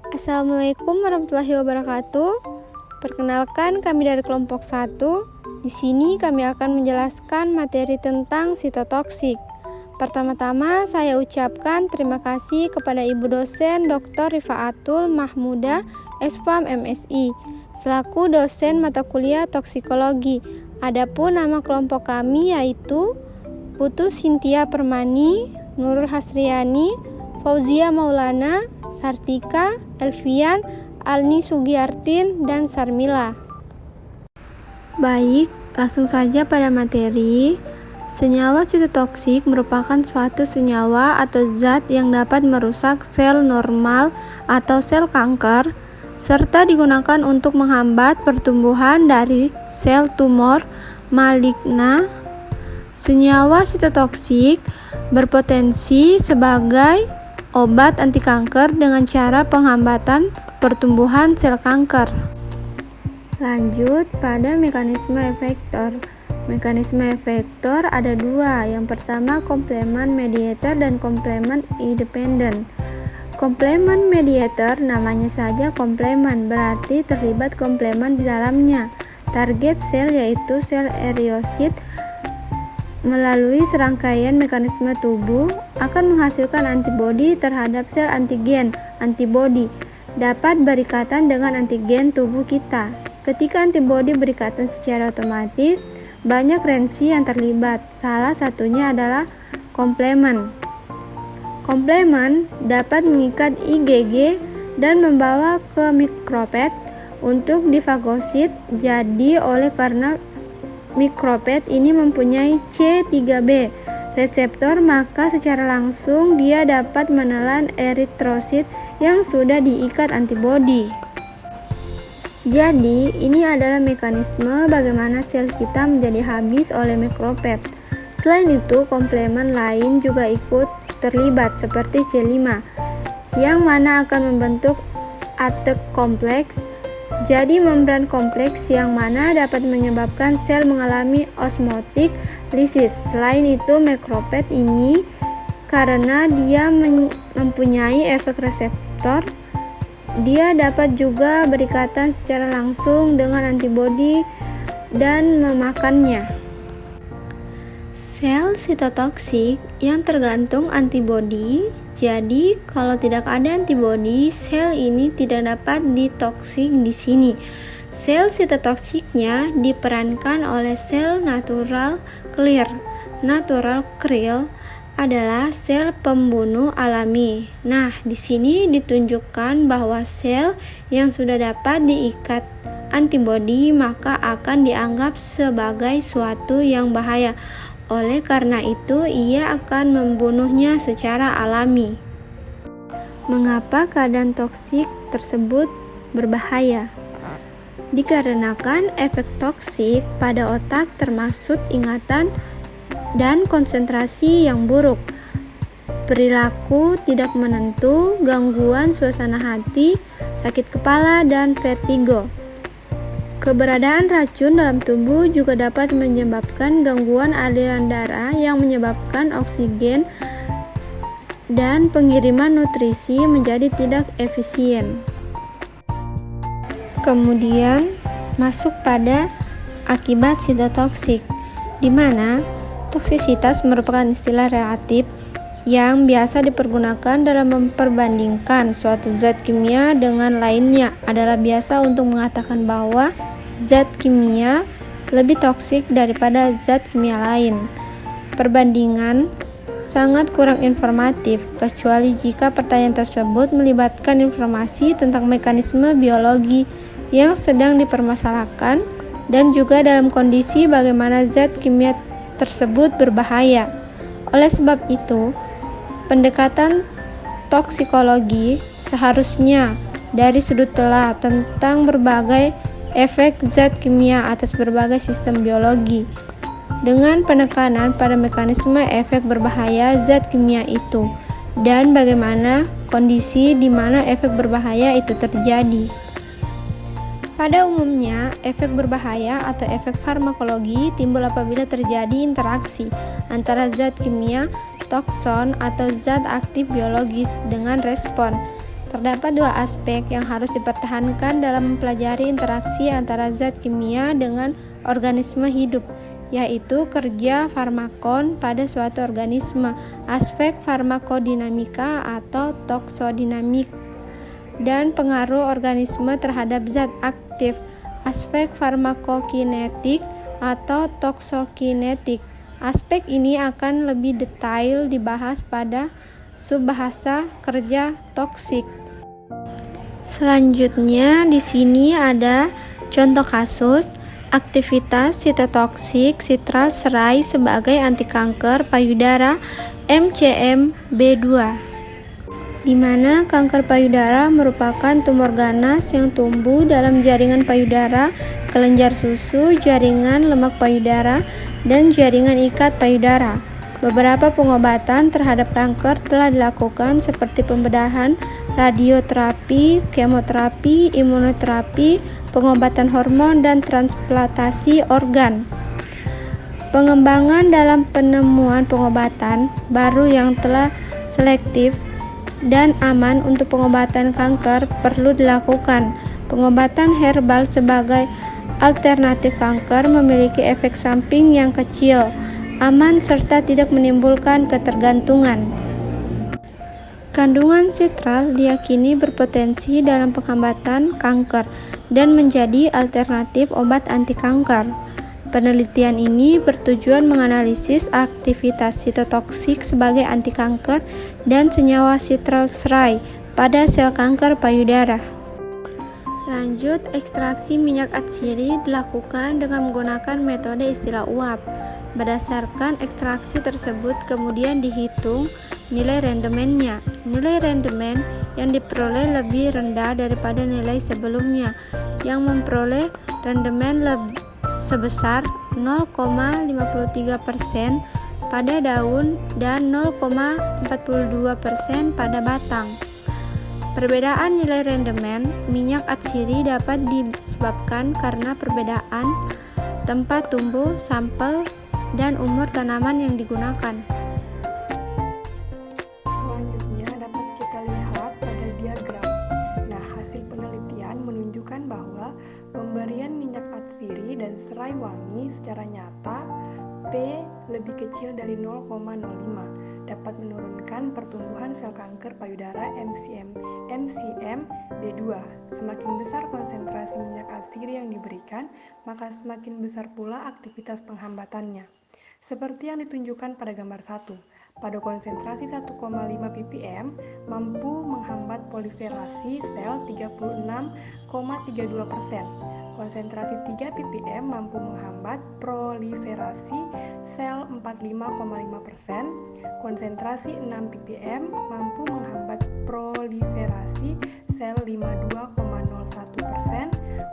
Assalamualaikum warahmatullahi wabarakatuh. Perkenalkan, kami dari kelompok 1. Di sini kami akan menjelaskan materi tentang sitotoksik. Pertama-tama saya ucapkan terima kasih kepada Ibu dosen Dr. Rifaatul Mahmudah, SPAM MSI, selaku dosen mata kuliah toksikologi. Adapun nama kelompok kami yaitu Putu Sintia Permani, Nurul Hasriani, Fauzia Maulana, Sartika, Elvian, Alni Sugiyartin, dan Sarmila. Baik, langsung saja pada materi. Senyawa sitotoksik merupakan suatu senyawa atau zat yang dapat merusak sel normal atau sel kanker, serta digunakan untuk menghambat pertumbuhan dari sel tumor maligna. Senyawa sitotoksik berpotensi sebagai obat anti kanker dengan cara penghambatan pertumbuhan sel kanker. Lanjut pada mekanisme efektor. Mekanisme efektor ada dua. Yang pertama komplement mediator dan komplement independent. Komplement mediator namanya saja komplement, berarti terlibat komplement di dalamnya. Target sel yaitu sel eriosit melalui serangkaian mekanisme tubuh akan menghasilkan antibodi terhadap sel antigen. Antibodi dapat berikatan dengan antigen tubuh kita. Ketika antibodi berikatan secara otomatis, banyak reaksi yang terlibat. Salah satunya adalah komplement. Komplement dapat mengikat IgG dan membawa ke mikropet untuk difagosit. Jadi oleh karena mikropet ini mempunyai C3b reseptor, maka secara langsung dia dapat menelan eritrosit yang sudah diikat antibodi. Jadi, ini adalah mekanisme bagaimana sel kita menjadi habis oleh mikropet. Selain itu, komplement lain juga ikut terlibat seperti C5, yang mana akan membentuk ATEC kompleks. Jadi, membran kompleks yang mana dapat menyebabkan sel mengalami osmotic lysis. Selain itu, mikropet ini karena dia mempunyai efek reseptor, dia dapat juga berikatan secara langsung dengan antibodi dan memakannya. Sel sitotoksik yang tergantung antibodi. Jadi, kalau tidak ada antibodi, sel ini tidak dapat ditoksik di sini. Sel sitotoksiknya diperankan oleh sel natural killer. Natural killer adalah sel pembunuh alami. Nah, di sini ditunjukkan bahwa sel yang sudah dapat diikat antibodi maka akan dianggap sebagai suatu yang bahaya. Oleh karena itu, ia akan membunuhnya secara alami. Mengapa keadaan toksik tersebut berbahaya? Dikarenakan efek toksik pada otak termasuk ingatan dan konsentrasi yang buruk, perilaku tidak menentu, gangguan suasana hati, sakit kepala, dan vertigo. Keberadaan racun dalam tubuh juga dapat menyebabkan gangguan aliran darah yang menyebabkan oksigen dan pengiriman nutrisi menjadi tidak efisien. Kemudian masuk pada akibat sitotoksik, di mana toksisitas merupakan istilah relatif yang biasa dipergunakan dalam memperbandingkan suatu zat kimia dengan lainnya. Adalah biasa untuk mengatakan bahwa zat kimia lebih toksik daripada zat kimia lain. Perbandingan sangat kurang informatif, kecuali jika pertanyaan tersebut melibatkan informasi tentang mekanisme biologi yang sedang dipermasalahkan dan juga dalam kondisi bagaimana zat kimia tersebut berbahaya. Oleh sebab itu, pendekatan toksikologi seharusnya dari sudut telah tentang berbagai efek zat kimia atas berbagai sistem biologi, dengan penekanan pada mekanisme efek berbahaya zat kimia itu dan bagaimana kondisi di mana efek berbahaya itu terjadi. Pada umumnya, efek berbahaya atau efek farmakologi timbul apabila terjadi interaksi antara zat kimia, tokson atau zat aktif biologis dengan respon Terdapat dua aspek yang harus dipertahankan dalam mempelajari interaksi antara zat kimia dengan organisme hidup, yaitu kerja farmakon pada suatu organisme, aspek farmakodinamika atau toksodinamik, dan pengaruh organisme terhadap zat aktif, aspek farmakokinetik atau toksokinetik. Aspek ini akan lebih detail dibahas pada subbahasa kerja toksik. Selanjutnya di sini ada contoh kasus aktivitas sitotoksik sitral serai sebagai anti kanker payudara MCM-B2, di mana kanker payudara merupakan tumor ganas yang tumbuh dalam jaringan payudara, kelenjar susu, jaringan lemak payudara, dan jaringan ikat payudara. Beberapa pengobatan terhadap kanker telah dilakukan seperti pembedahan, radioterapi, kemoterapi, imunoterapi, pengobatan hormon, dan transplantasi organ. Pengembangan dalam penemuan pengobatan baru yang telah selektif dan aman untuk pengobatan kanker perlu dilakukan. Pengobatan herbal sebagai alternatif kanker memiliki efek samping yang kecil, aman, serta tidak menimbulkan ketergantungan. Kandungan sitral diyakini berpotensi dalam penghambatan kanker dan menjadi alternatif obat anti kanker. Penelitian ini bertujuan menganalisis aktivitas sitotoksik sebagai anti kanker dan senyawa sitral serai pada sel kanker payudara. Lanjut, ekstraksi minyak atsiri dilakukan dengan menggunakan metode istilah uap. Berdasarkan ekstraksi tersebut kemudian dihitung nilai rendemennya. Nilai rendemen yang diperoleh lebih rendah daripada nilai sebelumnya yang memperoleh rendemen sebesar 0,53% pada daun dan 0,42% pada batang. Perbedaan nilai rendemen minyak atsiri dapat disebabkan karena perbedaan tempat tumbuh, sampel, dan umur tanaman yang digunakan. Selanjutnya dapat kita lihat pada diagram. Nah, hasil penelitian menunjukkan bahwa pemberian minyak atsiri dan serai wangi secara nyata P lebih kecil dari 0,05 dapat menurunkan pertumbuhan sel kanker payudara MCM-B2. Semakin besar konsentrasi minyak atsiri yang diberikan, maka semakin besar pula aktivitas penghambatannya. Seperti yang ditunjukkan pada gambar 1, pada konsentrasi 1,5 ppm mampu menghambat proliferasi sel 36,32%. Konsentrasi 3 ppm mampu menghambat proliferasi sel 45,5%. Konsentrasi 6 ppm mampu menghambat proliferasi sel 52,01%.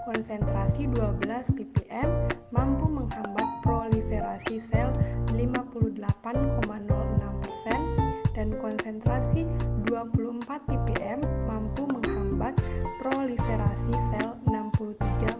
Konsentrasi 12 ppm mampu menghambat proliferasi sel 58,06%. Dan konsentrasi 24 ppm mampu menghambat proliferasi sel 63,02%.